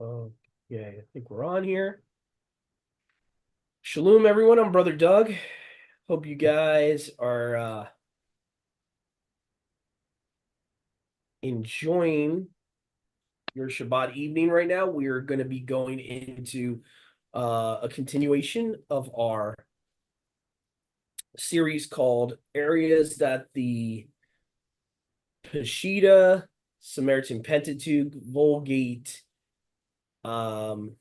Okay, I think we're on here. Shalom, everyone. I'm Brother Doug. Hope you guys are enjoying your Shabbat evening right now. We are going to be going into a continuation of our series called Areas That the Peshitta, Samaritan Pentateuch, Vulgate, and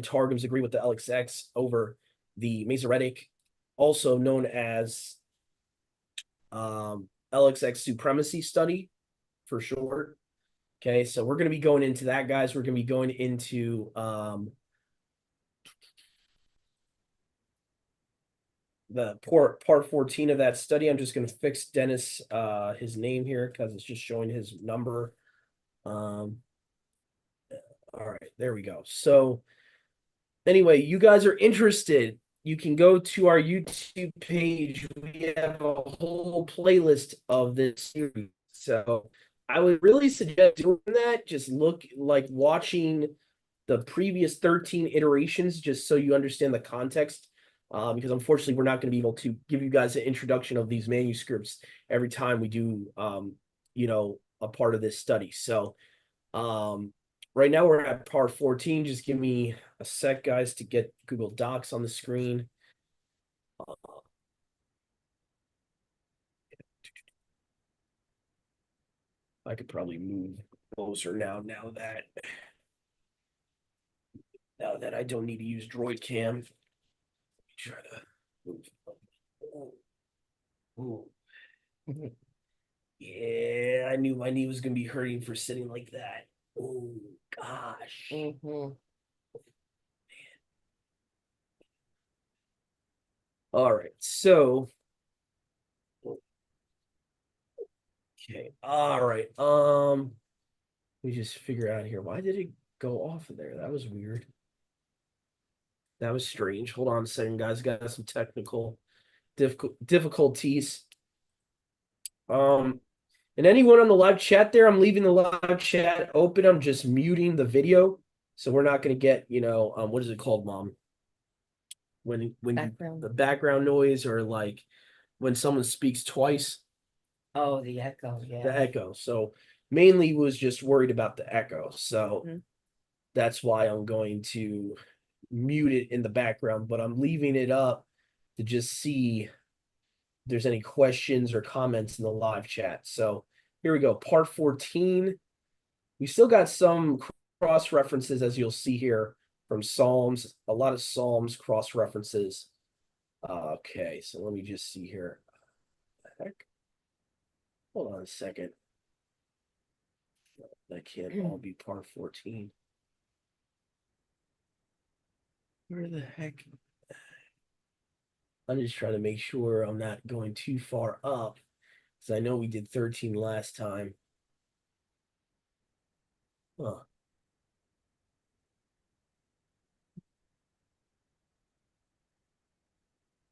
Targums agree with the LXX over the Masoretic, also known as LXX Supremacy study for short. Okay, so we're going to be going into that, guys. We're going to be going into the part 14 of that study. I'm just going to fix Dennis his name here because it's just showing his number. All right, there we go. So anyway, you guys are interested, you can go to our YouTube page. We have a whole playlist of this series. So I would really suggest doing that. Just look like watching the previous 13 iterations just so you understand the context. Because unfortunately, we're not going to be able to give you guys an introduction of these manuscripts every time we do, a part of this study. So right now we're at part 14. Just give me a sec, guys, to get Google Docs on the screen. I could probably move closer now that I don't need to use Droid Cam. Let me try to move. Oh, yeah, I knew my knee was gonna be hurting for sitting like that. Oh gosh. All right, so okay, all right. We just figure out here. Why did it go off of there? That was weird. That was strange. Hold on a second, guys. Got some technical difficulties. Um, and anyone on the live chat there, I'm leaving the live chat open. I'm just muting the video, so we're not going to get, what is it called, Mom? The background noise, or like when someone speaks twice, Oh, the echo, the yeah. echo. So mainly was just worried about the echo. So Mhm. that's why I'm going to mute it in the background, but I'm leaving it up to just see if there's any questions or comments in the live chat. So here we go. Part 14. We still got some cross references, as you'll see here, from Psalms, a lot of Psalms cross references. Okay, so let me just see here. Heck, hold on a second. That can't all be part 14. Where the heck? I'm just trying to make sure I'm not going too far up, because I know we did 13 last time. Huh.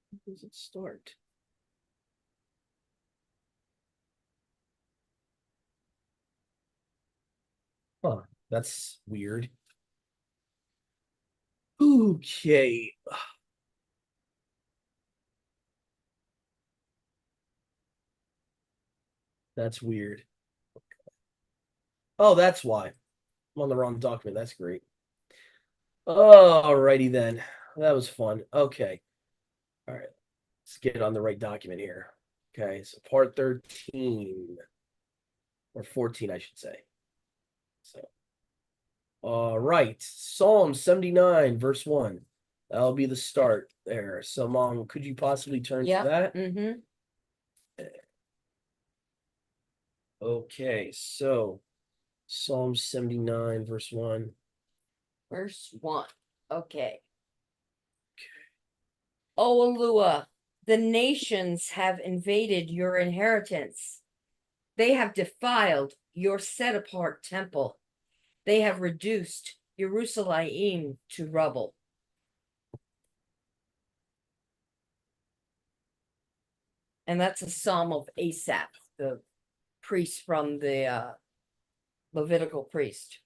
Where does it start? Huh, that's weird. Okay. That's weird. Oh, that's why. I'm on the wrong document. That's great. Alrighty then. That was fun. Okay. All right. Let's get on the right document here. Okay. So part 13 or 14, I should say. So, all right. Psalm 79, verse 1. That'll be the start there. So, Mom, could you possibly turn to that? Mm-hmm. Okay. So, Psalm 79, verse 1. Verse 1. Okay. O Alua, the nations have invaded your inheritance. They have defiled your set apart temple. They have reduced Jerusalem to rubble. And that's a psalm of Asaph, the priest from the Levitical priest.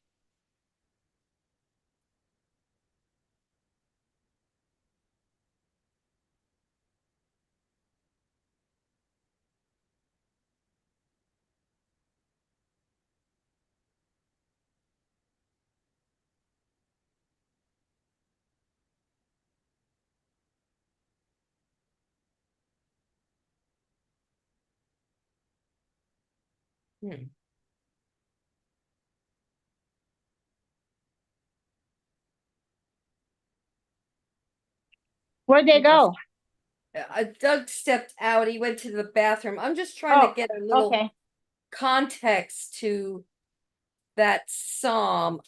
Hmm. Where'd they go? Doug stepped out. He went to the bathroom. I'm just trying to Oh, get a little okay. context to that psalm.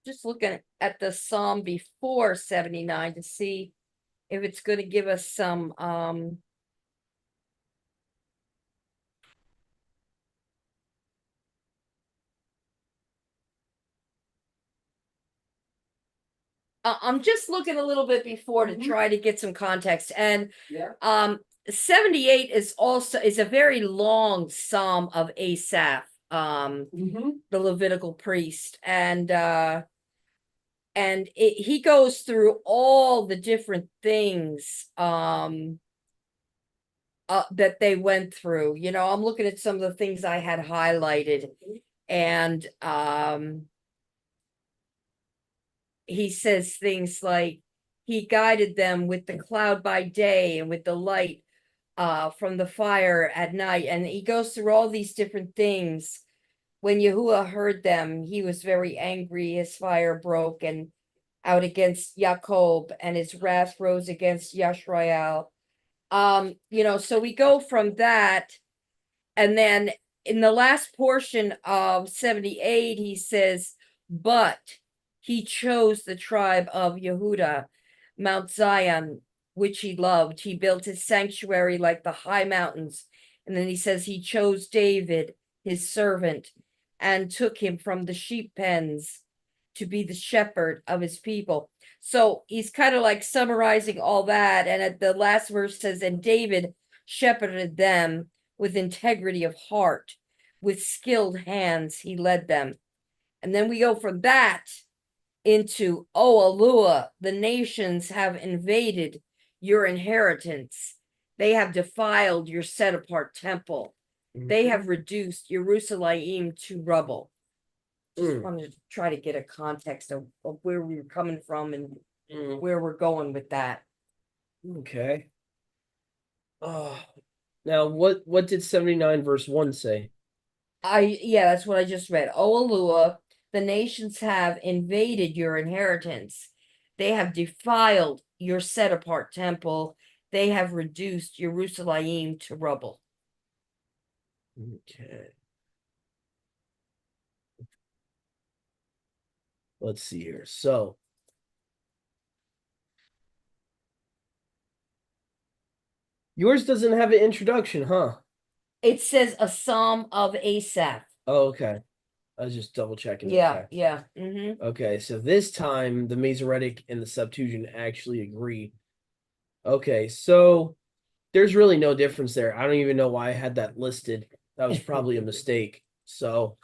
Just looking at the psalm before 79 to see if it's going to give us some I'm just looking a little bit before to try to get some context. And 78 is a very long psalm of Asaph, the Levitical priest. And he goes through all the different things that they went through. I'm looking at some of the things I had highlighted, and he says things like he guided them with the cloud by day and with the light from the fire at night. And he goes through all these different things. When Yahuwah heard them, he was very angry. His fire broke and out against Jacob, and his wrath rose against Yashrael. So we go from that, and then in the last portion of 78, he says, but he chose the tribe of Yehuda, Mount Zion, which he loved. He built his sanctuary like the high mountains. And then he says he chose David, his servant, and took him from the sheep pens to be the shepherd of his people. So he's kind of like summarizing all that. And at the last verse says, and David shepherded them with integrity of heart, with skilled hands, he led them. And then we go from that into, oh, Alua, the nations have invaded your inheritance. They have defiled your set apart temple. They have reduced Jerusalem to rubble. Just wanted to try to get a context of where we were coming from and where we're going with that. Okay. Now what did 79 verse 1 say? Yeah, that's what I just read. O Alua, the nations have invaded your inheritance. They have defiled your set apart temple. They have reduced Jerusalem to rubble. Okay. Let's see here. So yours doesn't have an introduction, huh? It says a psalm of Asaph. Oh, okay. I was just double checking. Yeah, Okay. yeah. Mm-hmm. Okay, so this time the Masoretic and the Septuagint actually agree. Okay, so there's really no difference there. I don't even know why I had that listed. That was probably a mistake. So,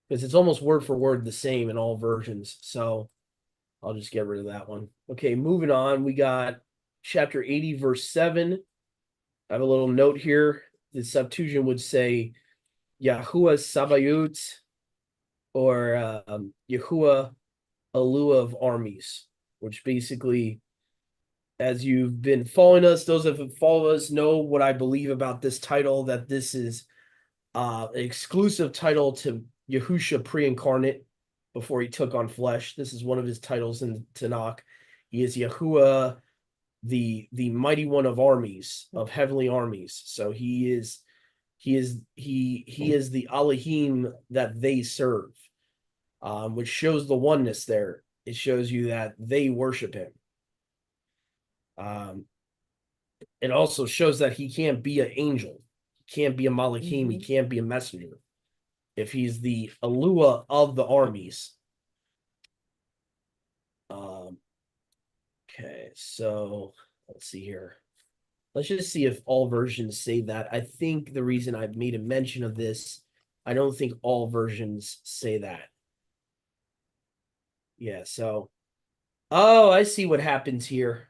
because it's almost word for word the same in all versions. So I'll just get rid of that one. Okay, moving on. We got chapter 80, verse 7. I have a little note here. The Septuagint would say Yahuwah Sabayut or Yahuwah Alua of armies, which basically, as you've been following us, those that have followed us know what I believe about this title, that this is an exclusive title to Yahusha pre-incarnate before he took on flesh. This is one of his titles in Tanakh. He is Yahuwah, the mighty one of armies, of heavenly armies. So he is the Elohim that they serve, which shows the oneness there. It shows you that they worship him. It also shows that he can't be an angel, he can't be a malachim, he can't be a messenger if he's the Alua of the armies. Okay, so let's see here. Let's just see if all versions say that. I think the reason I've made a mention of this, I don't think all versions say that. Yeah, so oh, I see what happens here.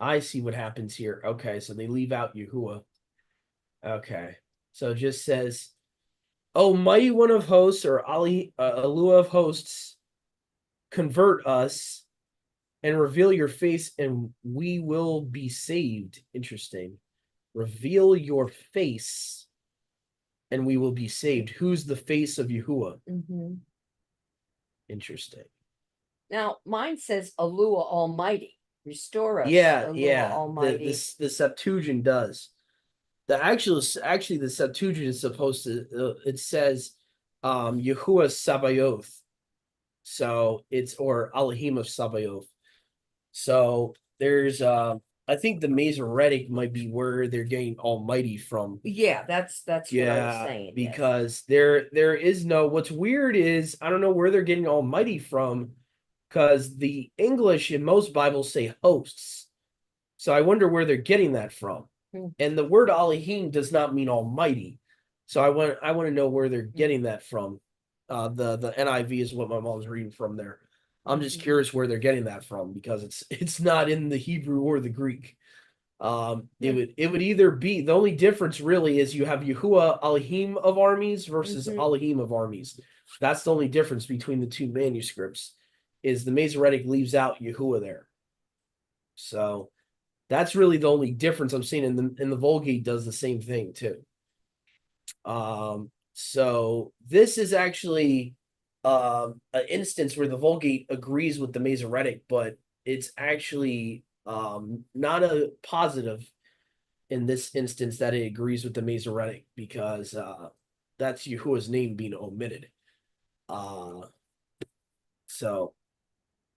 I see what happens here. Okay, so they leave out Yahuwah. Okay, so it just says, "Oh, mighty one of hosts," or Ali, Alua of hosts. convert us and reveal your face, and we will be saved. Interesting. Reveal your face, and we will be saved. Who's the face of Yahuwah? Mhm. Interesting. Now, mine says Alua Almighty. Restore us, Yeah, Alua yeah. Almighty. The Septuagint does. Actually the Septuagint is supposed to. It says, Yahuwah Sabaoth. So it's, or Elohim of Sabaoth. So there's I think the Masoretic might be where they're getting Almighty from. Yeah, that's what I was Yeah, saying. Yes. because there is no, what's weird is I don't know where they're getting Almighty from, because the English in most Bibles say hosts. So I wonder where they're getting that from. Hmm. And the word Elohim does not mean Almighty. So I want to know where they're getting that from. The NIV is what my mom's reading from there. I'm just curious where they're getting that from, because it's not in the Hebrew or the Greek. It would either be, the only difference really is you have Yahuwah Elohim of armies versus Elohim of armies. That's the only difference between the two manuscripts, is the Masoretic leaves out Yahuwah there. So that's really the only difference I'm seeing. In the Vulgate does the same thing too. So this is actually an instance where the Vulgate agrees with the Masoretic, but it's actually not a positive in this instance that it agrees with the Masoretic, because that's Yahuwah's name being omitted. Uh, so,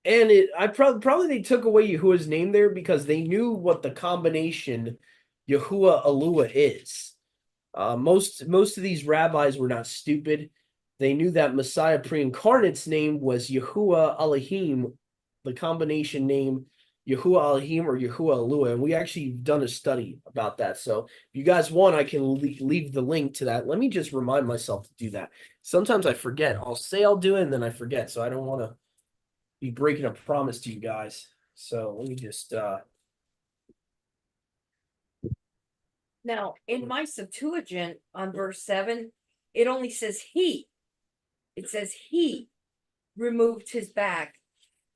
and I probably they took away Yahuwah's name there because they knew what the combination Yahuwah Alua is. Most of these rabbis were not stupid. They knew that Messiah pre-incarnate's name was Yahuwah Elohim, the combination name Yahuwah Elohim or Yahuwah Alua, and we actually done a study about that. So if you guys want, I can leave the link to that. Let me just remind myself to do that. Sometimes I forget. I'll say I'll do it and then I forget. So I don't want to be breaking a promise to you guys. So let me just Now, in my Septuagint on verse 7, it only says he. It says he removed his back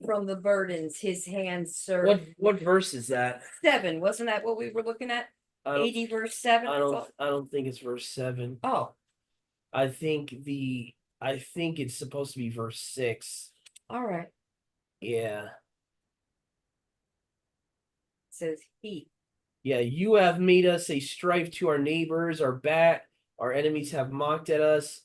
from the burdens his hands served. what verse is that? 7, wasn't that what we were looking at? I don't 80 verse 7. I don't think it's verse 7. Oh, I think it's supposed to be verse 6. all right. Yeah. It says he. Yeah, you have made us a strife to our neighbors, our enemies have mocked at us.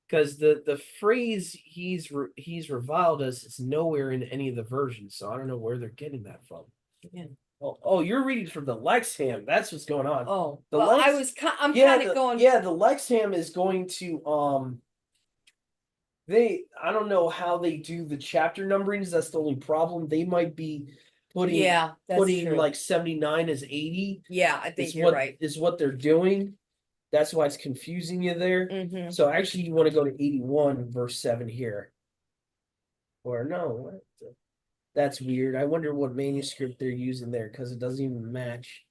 Because the phrase he's reviled us is nowhere in any of the versions, so I don't know where they're getting that from. Yeah. Oh, you're reading from the Lexham. That's what's going on. Oh, The well, I'm kind of going. Yeah, the Lexham is going to I don't know how they do the chapter numberings. That's the only problem. They might be putting that's true. like 79 as 80. Yeah, I think Is you're right. Is what they're doing. That's why it's confusing you there. Mhm. So actually, you want to go to 81 verse 7 here. Or no, what that's weird. I wonder what manuscript they're using there, because it doesn't even match.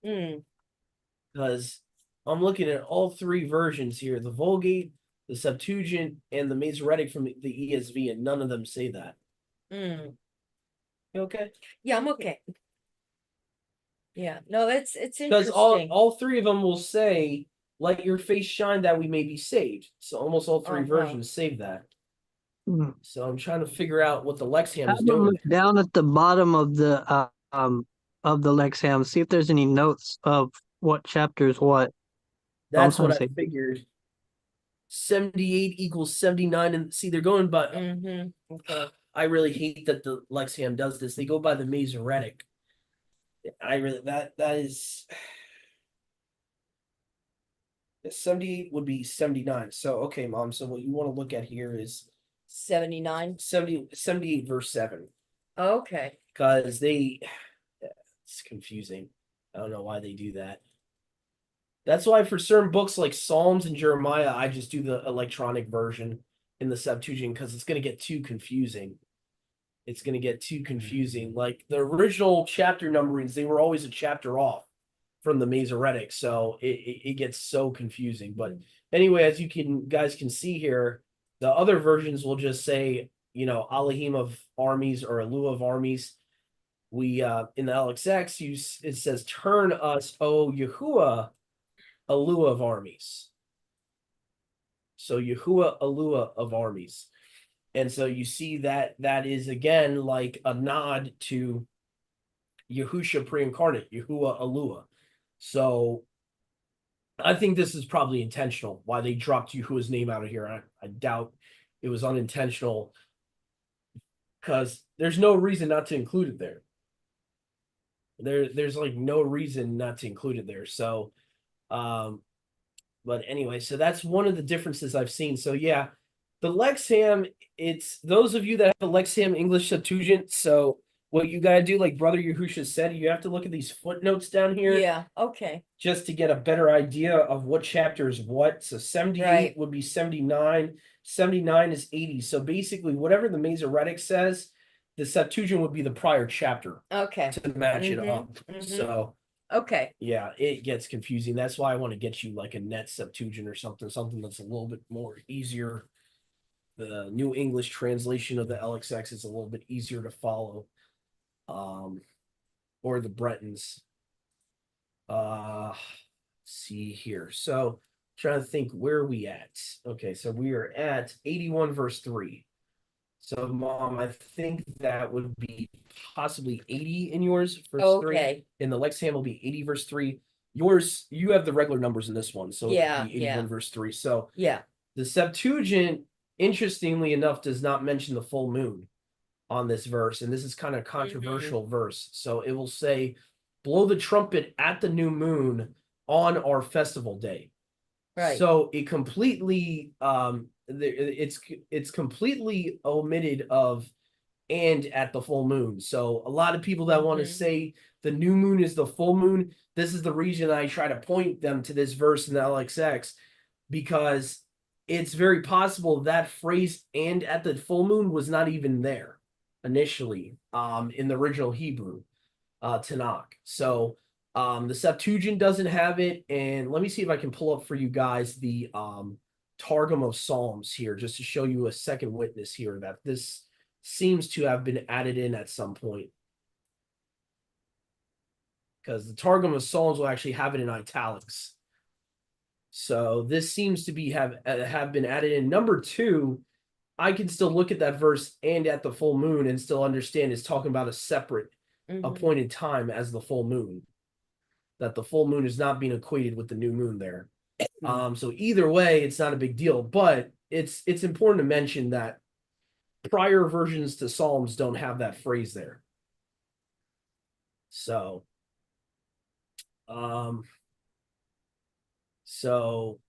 Mm. Because I'm looking at all three versions here: the Vulgate, the Septuagint, and the Masoretic from the ESV, and none of them say that. Mm. You okay? Yeah, I'm okay. Yeah, no, it's Because interesting. all three of them will say, "Let your face shine that we may be saved." So almost all 3 versions save that. So I'm trying to figure out what the Lexham is doing. Down at the bottom of the Lexham, see if there's any notes of what chapters what. That's what I figured. 78 equals 79, and see, they're going by. Okay. I really hate that the Lexham does this. They go by the Masoretic. I really that is 78 would be 79. So okay, mom. So what you want to look at here is 79. 78 verse 7. Okay. Because it's confusing. I don't know why they do that. That's why for certain books like Psalms and Jeremiah, I just do the electronic version in the Septuagint, because it's going to get too confusing. It's going to get too confusing. Like the original chapter numberings, they were always a chapter off from the Masoretic, so it gets so confusing. But anyway, as you guys can see here, The other versions will just say, Elohim of armies or Elu of armies. We in the LXX, it says, "Turn us, O Yahuwah, Elu of armies." So Yahuwah, Elu of armies. And so you see that is again like a nod to Yahusha pre-incarnate, Yahuwah Alua. So I think this is probably intentional why they dropped Yahuwah's name out of here. I doubt it was unintentional because there's no reason not to include it there. There's like no reason not to include it there. So but anyway, so that's one of the differences I've seen. So yeah, the Lexham, it's those of you that have the Lexham English Septuagint. So what you got to do, like Brother Yahusha said, you have to look at these footnotes down here. Yeah, okay. Just to get a better idea of what chapter is what. So 78 Right. would be 79. 79 is 80. So basically, whatever the Masoretic says, the Septuagint would be the prior chapter Okay. to match it Mhm, up. mhm. So Okay. yeah, it gets confusing. That's why I want to get you like a net Septuagint or something that's a little bit more easier. The New English translation of the LXX is a little bit easier to follow. Or the Bretons. Let's see here. So trying to think where are we at. Okay, so we are at 81 verse 3. So Mom, I think that would be possibly 80 in yours, verse 3. Okay. In the Lexham will be 80 verse 3. Yours, you have the regular numbers in this one, so it Yeah, would be 81 yeah. verse 3. So Yeah. the Septuagint, interestingly enough, does not mention the full moon on this verse, and this is kind of a controversial verse. So it will say, "Blow the trumpet at the new moon on our festival day." Right. So it completely it's completely omitted of "and at the full moon." So a lot of people that want to say the new moon is the full moon, this is the reason I try to point them to this verse in the LXX, because it's very possible that phrase "and at the full moon" was not even there initially in the original Hebrew Tanakh. So the Septuagint doesn't have it, and let me see if I can pull up for you guys the Targum of Psalms here, just to show you a second witness here that this seems to have been added in at some point, because the Targum of Psalms will actually have it in italics. So this seems to be have been added in. Number 2, I can still look at that verse "and at the full moon" and still understand it's talking about a separate appointed time as the full moon. That the full moon is not being equated with the new moon there. So either way, it's not a big deal, but it's important to mention that prior versions to Psalms don't have that phrase there. So, so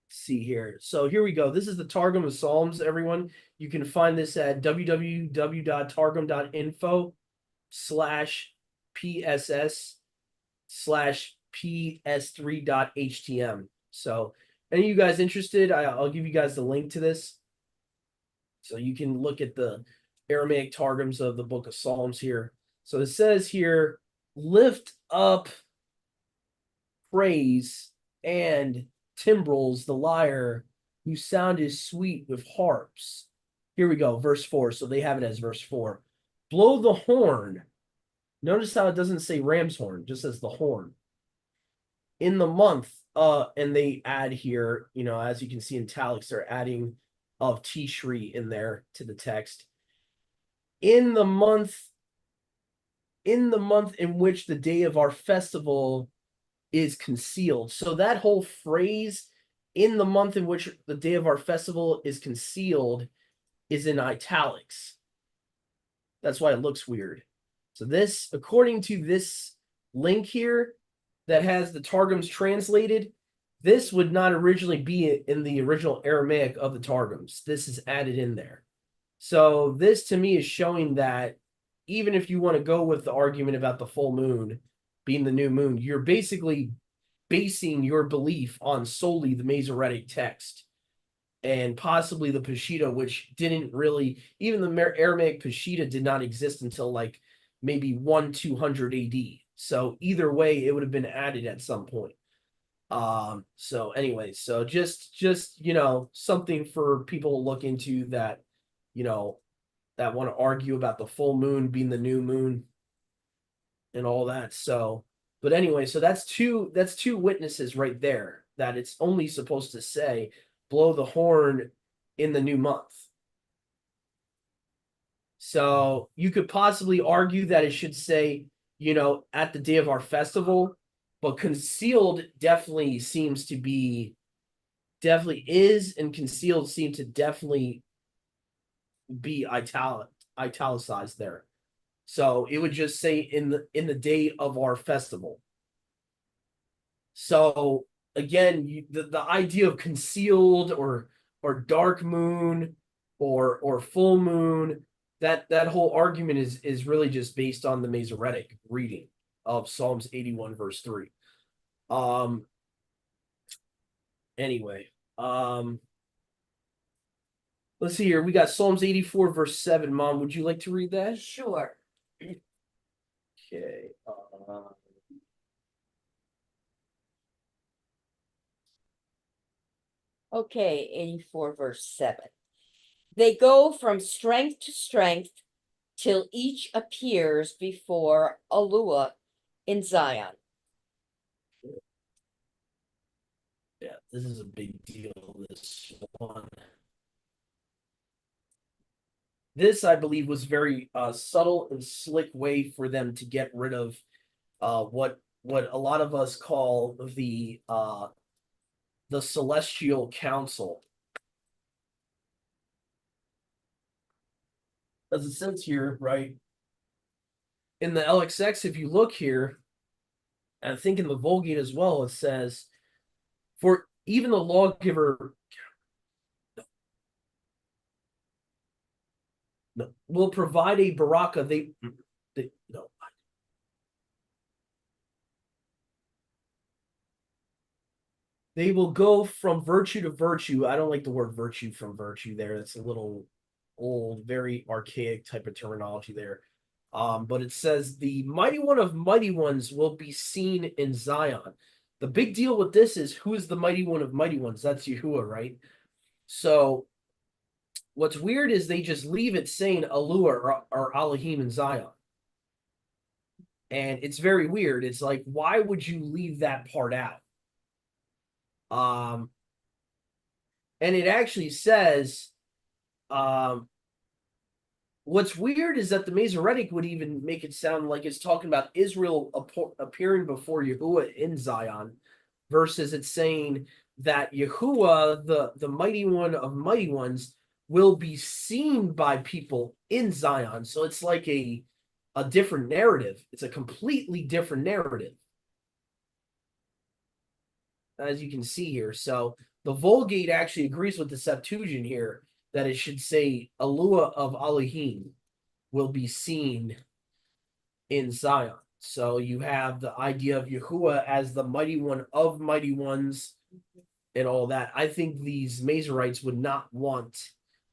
see here. So here we go. This is the Targum of Psalms, everyone. You can find this at www.targum.info/PSS/PS3.htm. So any of you guys interested, I'll give you guys the link to this. So you can look at the Aramaic Targums of the book of Psalms here. So it says here, "Lift up praise and timbrels, the lyre, whose sound is sweet with harps." Here we go, verse 4. So they have it as verse 4. "Blow the horn." Notice how it doesn't say ram's horn, just says the horn. "In the month," and they add here, as you can see in italics, they're adding of Tishri in there to the text. In the month in which the day of our festival is concealed." So that whole phrase, "in the month in which the day of our festival is concealed," is in italics. That's why it looks weird. So this, according to this link here that has the Targums translated, this would not originally be in the original Aramaic of the Targums. This is added in there. So this to me is showing that even if you want to go with the argument about the full moon being the new moon, you're basically basing your belief on solely the Masoretic text and possibly the Peshitta, which didn't really, even the Aramaic Peshitta did not exist until like maybe 200 AD. So either way, it would have been added at some point. So anyway, so just something for people to look into that, you know, that want to argue about the full moon being the new moon and all that. So, but anyway, so that's two witnesses right there that it's only supposed to say blow the horn in the new month. So you could possibly argue that it should say, at the day of our festival, but concealed definitely is, and concealed seem to definitely be italicized there. So it would just say in the day of our festival. So again, the idea of concealed or dark moon or full moon, that whole argument is really just based on the Masoretic reading of Psalms 81 verse 3. Um anyway, let's see here. We got Psalms 84 verse 7. Mom, would you like to read that? Sure. Okay. Okay, 84 verse 7. They go from strength to strength till each appears before Alua in Zion. Yeah, this is a big deal, this one. This, I believe, was very subtle and slick way for them to get rid of what a lot of us call the celestial council. As it says here, right? In the LXX, if you look here, and I think in the Vulgate as well, it says, for even the lawgiver will provide a baraka. They no. They will go from virtue to virtue. I don't like the word virtue from virtue there. It's a little old, very archaic type of terminology there. But it says the mighty one of mighty ones will be seen in Zion. The big deal with this is who is the mighty one of mighty ones? That's Yahuwah, right? So what's weird is they just leave it saying Alua or Elohim in Zion. And it's very weird. It's like, why would you leave that part out? Um, and it actually says, what's weird is that the Masoretic would even make it sound like it's talking about Israel appearing before Yahuwah in Zion, versus it's saying that Yahuwah, the mighty one of mighty ones, will be seen by people in Zion. So it's like a different narrative. It's a completely different narrative, as you can see here. So the Vulgate actually agrees with the Septuagint here that it should say Alua of Elohim will be seen in Zion. So you have the idea of Yahuwah as the mighty one of mighty ones and all that. I think these Masorites would not want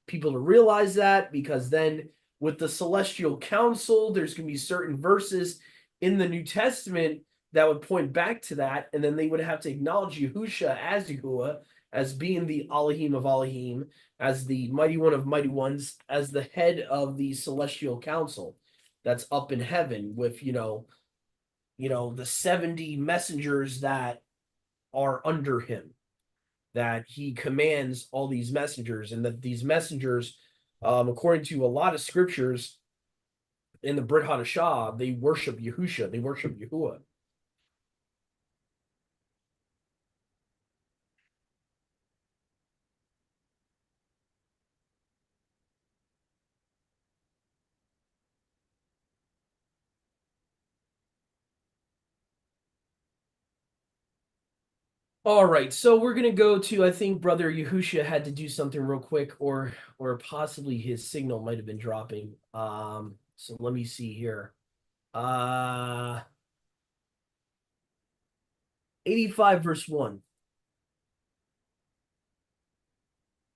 people to realize that, because then with the celestial council, there's going to be certain verses in the New Testament that would point back to that, and then they would have to acknowledge Yahusha as Yahuwah, as being the Elohim of Elohim, as the mighty one of mighty ones, as the head of the celestial council that's up in heaven with the 70 messengers that are under him, that he commands all these messengers, and that these messengers, according to a lot of scriptures in the Brit Hadashah, they worship Yahusha, they worship Yahuwah. All right, so we're gonna go to, I think Brother Yahusha had to do something real quick, or possibly his signal might have been dropping. So let me see here. 85 verse 1.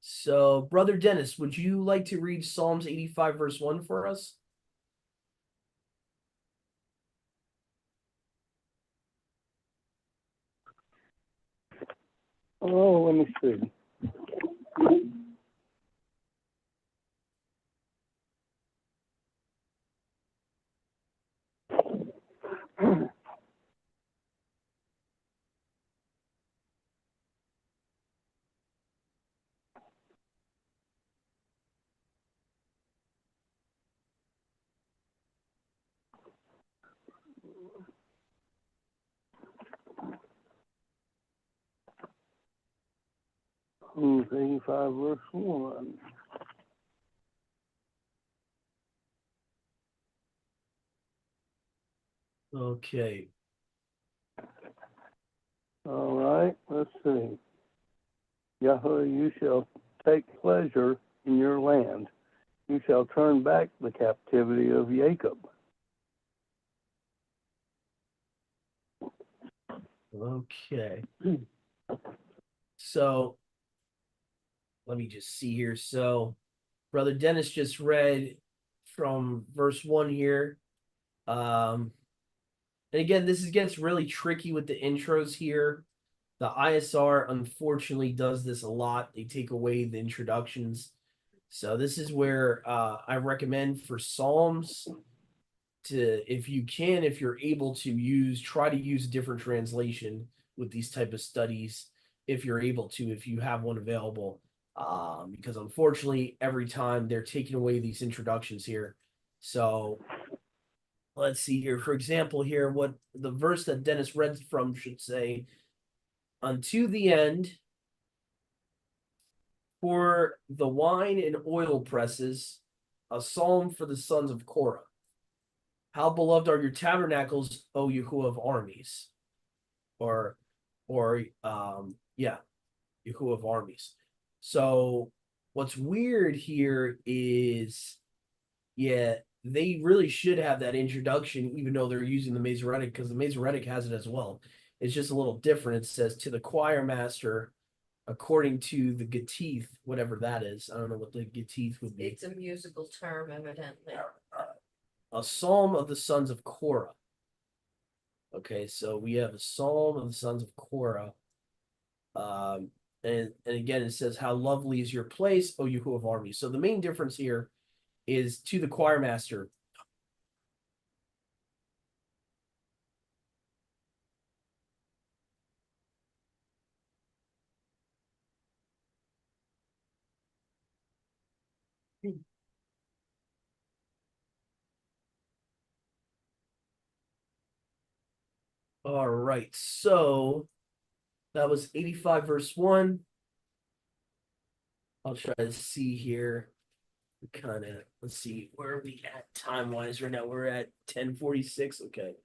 So, Brother Dennis, would you like to read Psalms 85 verse 1 for us? Oh, let me see. Psalms 85, verse 1. Okay. All right, let's see. Yahweh, you shall take pleasure in your land. You shall turn back the captivity of Jacob. Okay. So let me just see here. So Brother Dennis just read from verse 1 here. And again, gets really tricky with the intros here. The ISR unfortunately does this a lot. They take away the introductions. So this is where I recommend for Psalms to, if you can, if you're able to try to use a different translation with these type of studies, if you're able to, if you have one available. Because unfortunately, every time they're taking away these introductions here. So let's see here. For example, here, what the verse that Dennis read from should say, unto the end, for the wine and oil presses, a psalm for the sons of Korah. How beloved are your tabernacles, O Yahuwah of armies. Or yeah, Yahuwah of armies. So what's weird here is, yeah, they really should have that introduction, even though they're using the Masoretic, because the Masoretic has it as well. It's just a little different. It says to the choir master, according to the Gatith, whatever that is. I don't know what the Gatith would be. It's a musical term, evidently. A psalm of the sons of Korah. Okay, so we have a psalm of the sons of Korah. And again, it says, how lovely is your place, O Yahuwah of armies. So the main difference here is to the choir master. All right, so that was 85 verse 1. I'll try to see here. Kind of, let's see, where are we at time wise right now? We're at 10:46. Okay,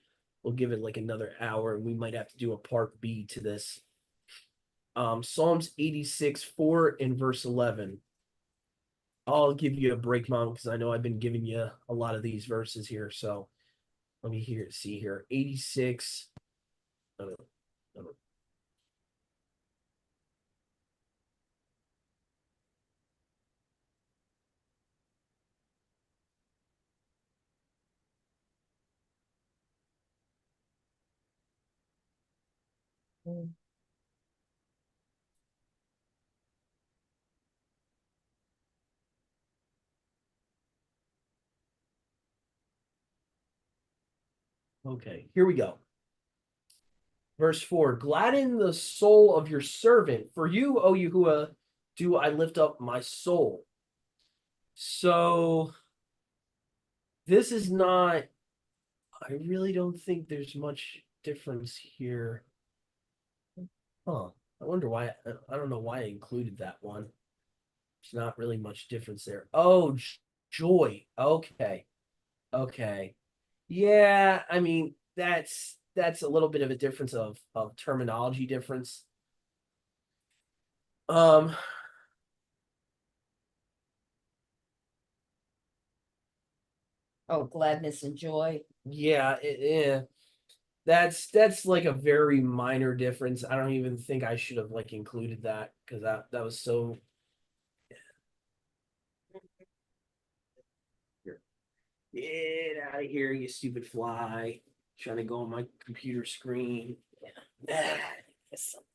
we'll give it like another hour, and we might have to do a part B to this. Psalms 86, 4 and verse 11. I'll give you a break, Mom, because I know I've been giving you a lot of these verses here. So let me see here. 86. I don't know. Okay, here we go. Verse 4, gladden the soul of your servant. For you, O Yahuwah, do I lift up my soul. So this is not, I really don't think there's much difference here. Huh. I wonder why, I don't know why I included that one. There's not really much difference there. Oh, joy. Okay. Okay. Yeah, I mean, that's a little bit of a difference of terminology difference. Um, Oh, gladness and joy. yeah, yeah. That's like a very minor difference. I don't even think I should have like included that because that was so. Here. Get out of here, you stupid fly! Trying to go on my computer screen. Ah, something.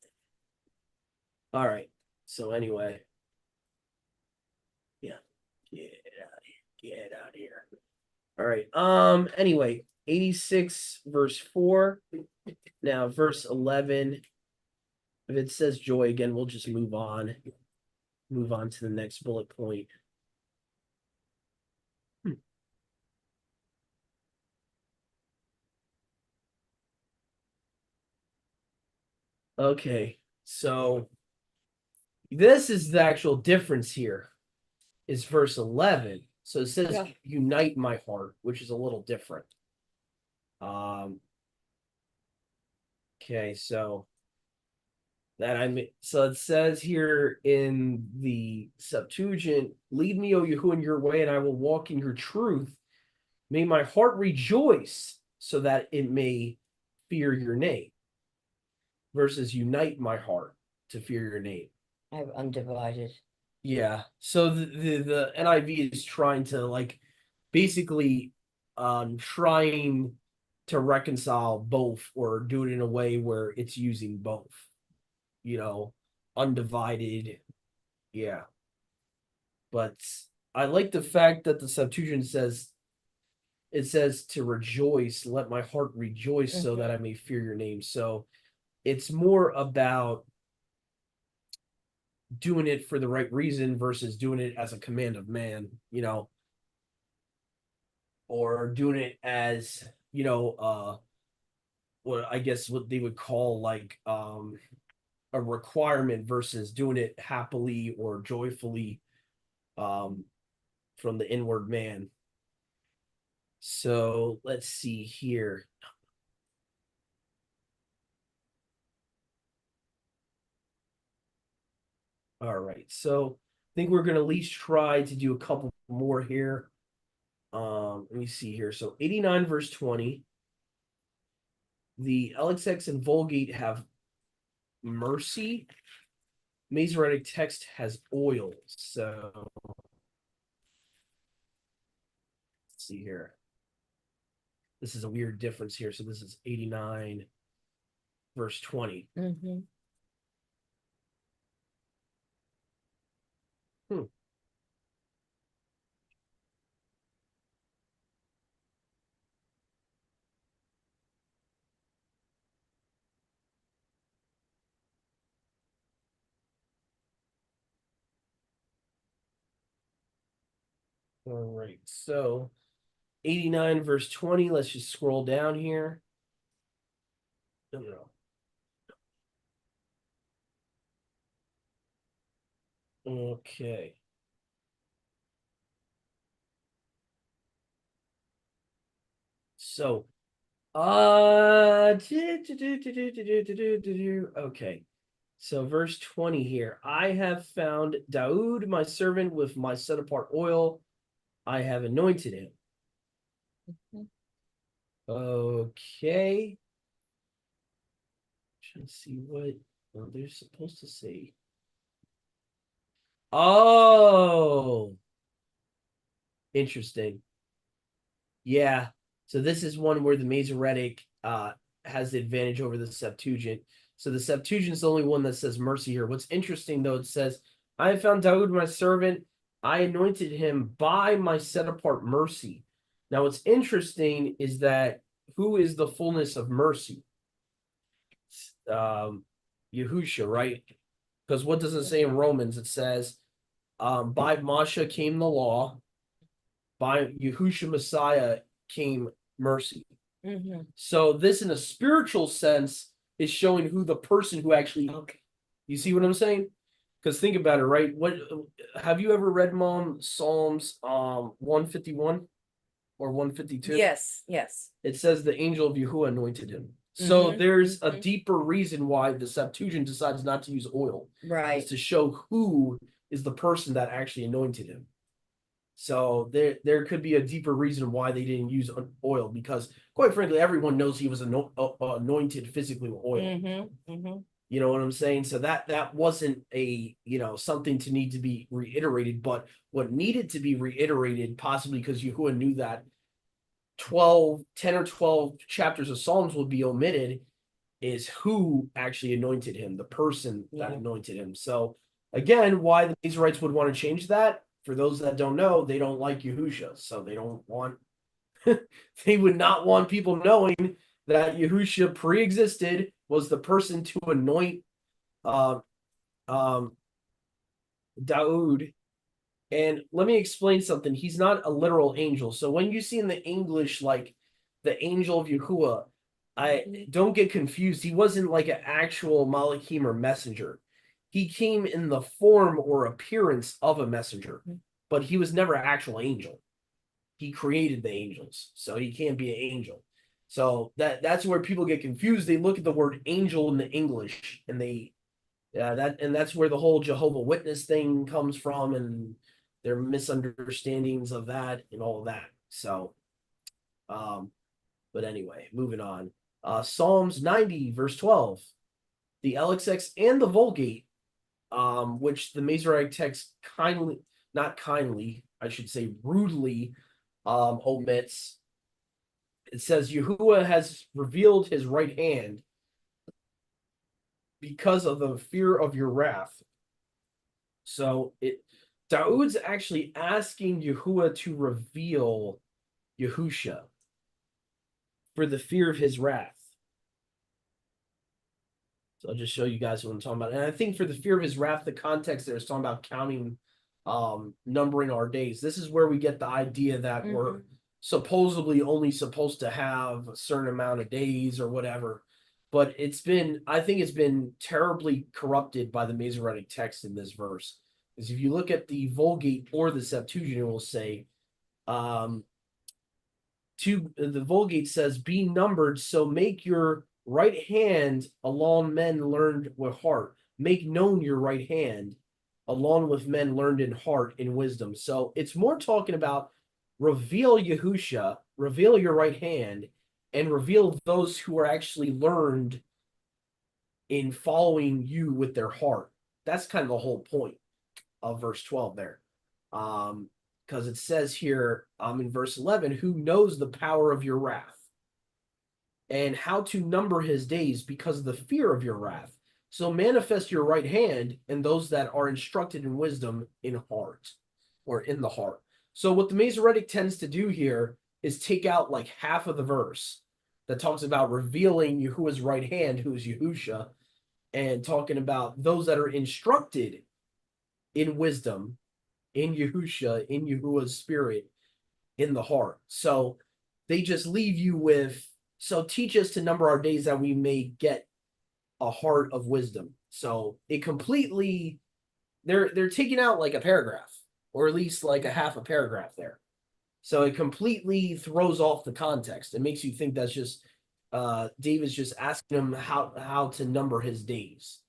All right. So anyway, yeah, get out of here. Get out of here. All right. Anyway, 86 verse 4. Now verse 11. If it says joy again, we'll just move on. Move on to the next bullet point. Okay, so this is the actual difference here, is verse 11. So it says Yeah. unite my heart, which is a little different. Okay, so so it says here in the Septuagint, lead me, O Yahuwah, in your way, and I will walk in your truth. May my heart rejoice so that it may fear your name. Versus unite my heart to fear your name. I have undivided. Yeah. So the NIV is trying to like basically trying to reconcile both or do it in a way where it's using both. You know, undivided. Yeah. But I like the fact that the Septuagint says it says to rejoice, let my heart rejoice so that I may fear your name. So it's more about doing it for the right reason versus doing it as a command of man, or doing it as, what I guess what they would call like a requirement versus doing it happily or joyfully um from the inward man. So let's see here. All right. So I think we're gonna at least try to do a couple more here. Let me see here. So 89 verse 20. The LXX and Vulgate have mercy. Masoretic text has oil. So let's see here. This is a weird difference here. So this is 89 verse 20. Mm-hmm. Hmm. All right. So 89 verse 20. Let's just scroll down here. No. Okay. So okay. So verse 20 here. I have found Daoud, my servant, with my set apart oil. I have anointed him. Okay. Trying to see what they're supposed to say. Oh, interesting. Yeah. So this is one where the Masoretic has the advantage over the Septuagint. So the Septuagint is the only one that says mercy here. What's interesting though, it says, I have found Daoud my servant. I anointed him by my set apart mercy. Now what's interesting is that who is the fullness of mercy? Yahusha, right? Because what does it say in Romans? It says, by Masha came the law, by Yahusha Messiah came mercy. Mm-hmm. So this, in a spiritual sense, is showing who the person who actually. Okay. You see what I'm saying? Because think about it, right? What have you ever read, Mom? Psalms 151 or 152? Yes. It says the angel of Yahuwah anointed him. So there's a deeper reason why the Septuagint decides not to use oil. Right. Is to show who is the person that actually anointed him. So there could be a deeper reason why they didn't use oil, because quite frankly, everyone knows he was anointed physically with oil. Mm-hmm. You know what I'm saying? So that wasn't a something to need to be reiterated, but what needed to be reiterated, possibly because Yahuwah knew that 10 or 12 chapters of Psalms would be omitted, is who actually anointed him, the person that Yeah. anointed him. So again, why the Israelites would want to change that? For those that don't know, they don't like Yahusha, so they don't want. They would not want people knowing that Yahusha pre-existed, was the person to anoint uh, um, Daoud. And let me explain something. He's not a literal angel. So when you see in the English, like the angel of Yahuwah, I don't get confused. He wasn't like an actual Malachim or messenger. He came in the form or appearance of a messenger, but he was never an actual angel. He created the angels, so he can't be an angel. So that's where people get confused. They look at the word angel in the English, and that's where the whole Jehovah Witness thing comes from, and their misunderstandings of that and all of that. So, but anyway, moving on. Psalms 90, verse 12. The LXX and the Vulgate, which the Masoretic text not kindly, I should say rudely, omits. It says, Yahuwah has revealed his right hand because of the fear of your wrath. So Daoud's actually asking Yahuwah to reveal Yahusha for the fear of his wrath. So I'll just show you guys what I'm talking about. And I think for the fear of his wrath, the context there is talking about counting, numbering our days. This is where we get the idea that we're supposedly only supposed to have a certain amount of days or whatever. But I think it's been terribly corrupted by the Masoretic text in this verse. Because if you look at the Vulgate or the Septuagint, it will say, the Vulgate says, be numbered, so make your right hand along men learned with heart. Make known your right hand along with men learned in heart in wisdom. So it's more talking about reveal Yahusha, reveal your right hand, and reveal those who are actually learned in following you with their heart. That's kind of the whole point of verse 12 there. Because it says here in verse 11, who knows the power of your wrath and how to number his days because of the fear of your wrath. So manifest your right hand in those that are instructed in wisdom in heart or in the heart. So what the Masoretic tends to do here is take out like half of the verse that talks about revealing Yahuwah's right hand, who is Yahusha, and talking about those that are instructed in wisdom, in Yahusha, in Yahuwah's spirit, in the heart. So they just leave you with, so teach us to number our days that we may get a heart of wisdom. So it completely, they're taking out like a paragraph, or at least like a half a paragraph there. So it completely throws off the context. It makes you think that's just David's just asking him how to number his days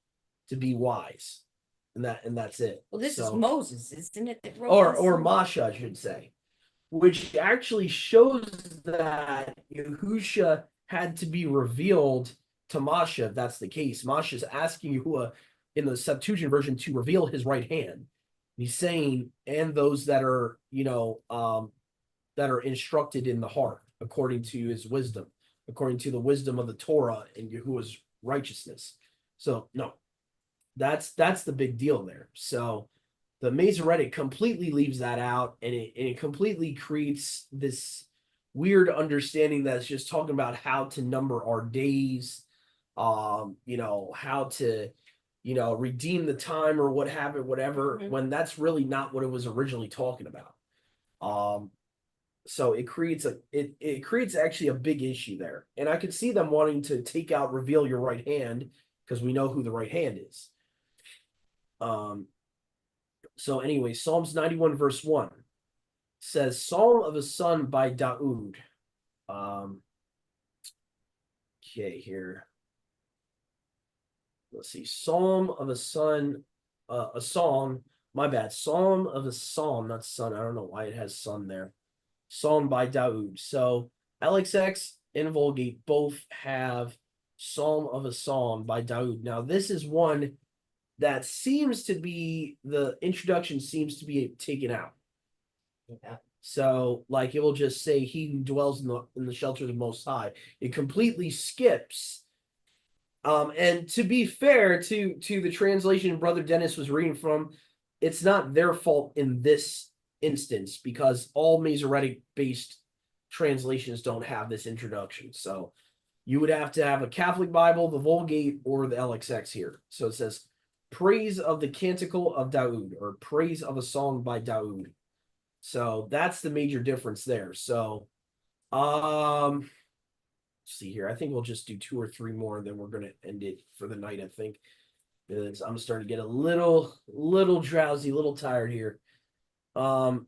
to be wise. And that's it. Well, this is So, Moses, isn't it? That wrote or this? Masha, I should say, which actually shows that Yahusha had to be revealed to Masha, if that's the case. Masha's asking Yahuwah in the Septuagint version to reveal his right hand. He's saying, and those that are, that are instructed in the heart, according to his wisdom, according to the wisdom of the Torah and Yahuwah's righteousness. So no, that's the big deal there. So the Masoretic completely leaves that out, and it completely creates this weird understanding that's just talking about how to number our days, how to, redeem the time or what have it, whatever, when that's really not what it was originally talking about. So it creates it creates actually a big issue there. And I could see them wanting to take out reveal your right hand, because we know who the right hand is. So anyway, Psalms 91 verse 1 says, Psalm of a Son by Daoud. Okay, here. Let's see. Psalm of a Son, a Psalm, my bad. Psalm of a Psalm, not son. I don't know why it has son there. Psalm by Daoud. So LXX and Vulgate both have Psalm of a Psalm by Daoud. Now, this is one that seems to be, the introduction seems to be taken out. Yeah. So, like, it will just say, he who dwells in the shelter of the Most High. It completely skips And to be fair to the translation Brother Dennis was reading from, it's not their fault in this instance because all Masoretic based translations don't have this introduction. So you would have to have a Catholic Bible, the Vulgate, or the LXX here. So it says praise of the canticle of Daoud or praise of a song by Daoud. So that's the major difference there. So let's see here. I think we'll just do 2 or 3 more, and then we're gonna end it for the night, I think. Because I'm starting to get a little drowsy, a little tired here. No.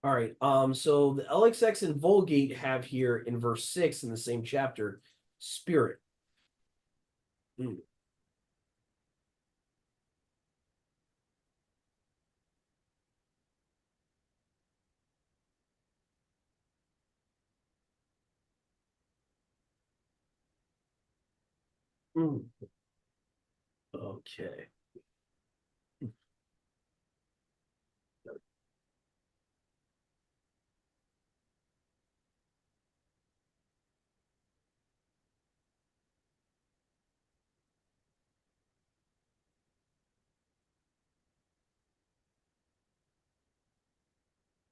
All right. So the LXX and Vulgate have here in verse 6 in the same chapter, spirit. Mm. Mm. Okay.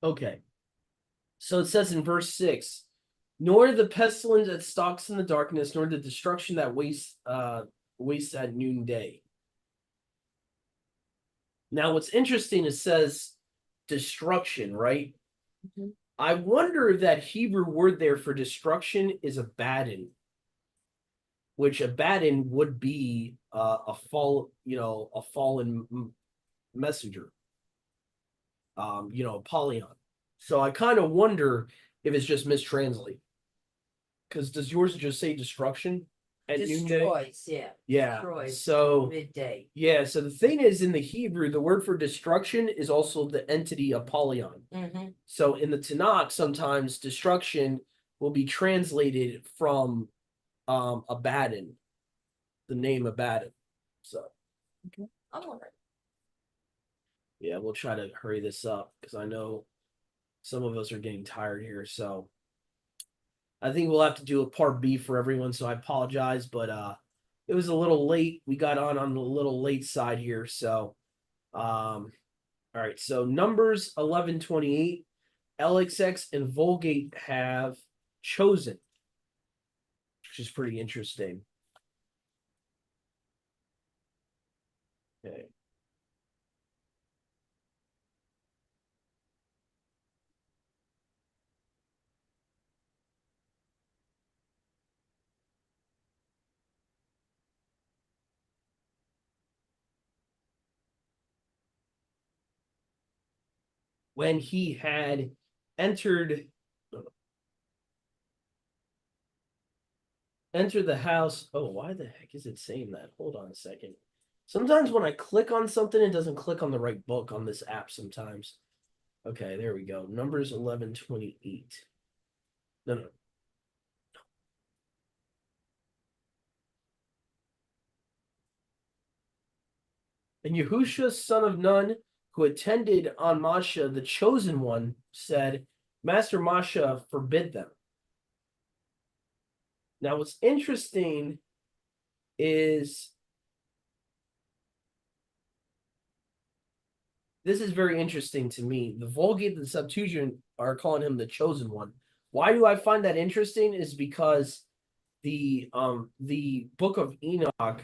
Okay. So it says in verse 6, nor the pestilence that stalks in the darkness, nor the destruction that wastes at noonday. Now, what's interesting, it says destruction, right? Mhm. I wonder if that Hebrew word there for destruction is a Abaddon, which a Abaddon would be a fallen messenger, Apollyon. So I kind of wonder if it's just mistranslated. Because does yours just say destruction at noonday? Destroys, yeah. Yeah. Destroys So midday. yeah. So the thing is, in the Hebrew, the word for destruction is also the entity Apollyon. Mm-hmm. So in the Tanakh, sometimes destruction will be translated from Abaddon, the name Abaddon. So All right. yeah, we'll try to hurry this up because I know some of us are getting tired here. So I think we'll have to do a part B for everyone. So I apologize, but it was a little late. We got on the little late side here. So all right. So Numbers 11:28, LXX and Vulgate have chosen, which is pretty interesting. Okay. When he had entered the house. Oh, why the heck is it saying that? Hold on a second. Sometimes when I click on something, it doesn't click on the right book on this app sometimes. Okay, there we go. Numbers 11:28. No. And Yahusha, son of Nun, who attended on Masha, the chosen one, said, Master Masha, forbid them. Now, what's interesting is this is very interesting to me. The Vulgate and the Septuagint are calling him the chosen one. Why do I find that interesting? Is because the book of Enoch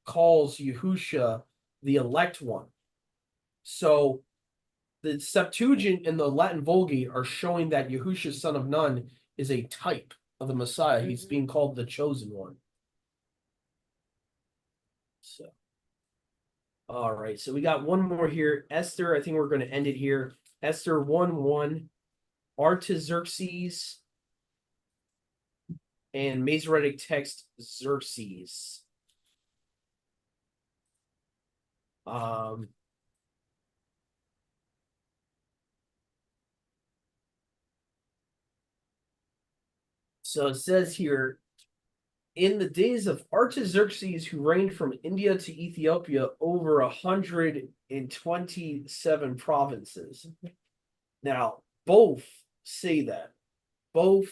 calls Yahusha the elect one. So the Septuagint and the Latin Vulgate are showing that Yahusha, son of Nun, is a type of the Messiah. He's being called the chosen one. So, all right. So we got one more here. Esther, I think we're going to end it here. Esther 1:1, Artaxerxes, and Masoretic text Xerxes. Um, so it says here, in the days of Artaxerxes, who reigned from India to Ethiopia over 127 provinces. Now, both say that. Both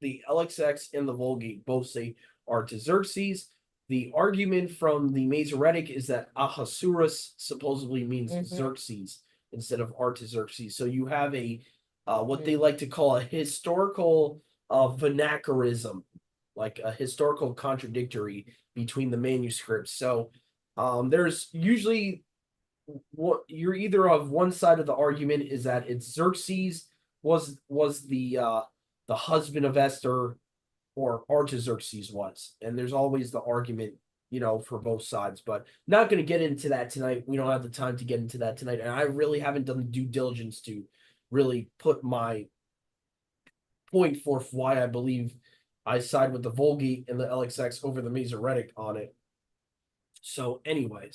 the LXX and the Vulgate both say Artaxerxes. The argument from the Masoretic is that Ahasuerus supposedly means Xerxes instead of Artaxerxes. So you have a what they like to call a historical vernaculism, like a historical contradictory between the manuscripts. So there's usually what you're either of one side of the argument is that it's Xerxes was the husband of Esther, or Artaxerxes was, and there's always the argument, for both sides. But not going to get into that tonight. We don't have the time to get into that tonight, and I really haven't done the due diligence to really put my point forth why I believe I side with the Vulgate and the LXX over the Masoretic on it. So anyway,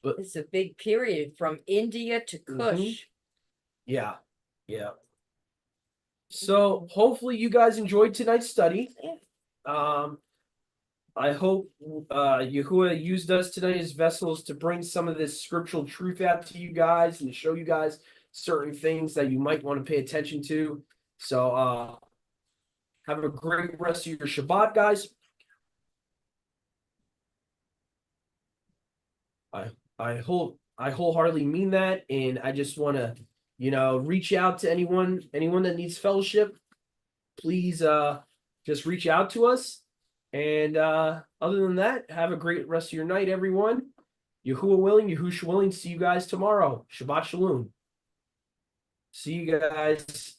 but It's a big period from India to Kush. yeah. So hopefully you guys enjoyed tonight's study. I hope Yahuwah used us today as vessels to bring some of this scriptural truth out to you guys and show you guys certain things that you might want to pay attention to. So have a great rest of your Shabbat, guys. I wholeheartedly mean that, and I just want to, reach out to anyone that needs fellowship. Please just reach out to us. And other than that, have a great rest of your night, everyone. Yahuwah willing, Yahushua willing. See you guys tomorrow. Shabbat shalom. See you guys.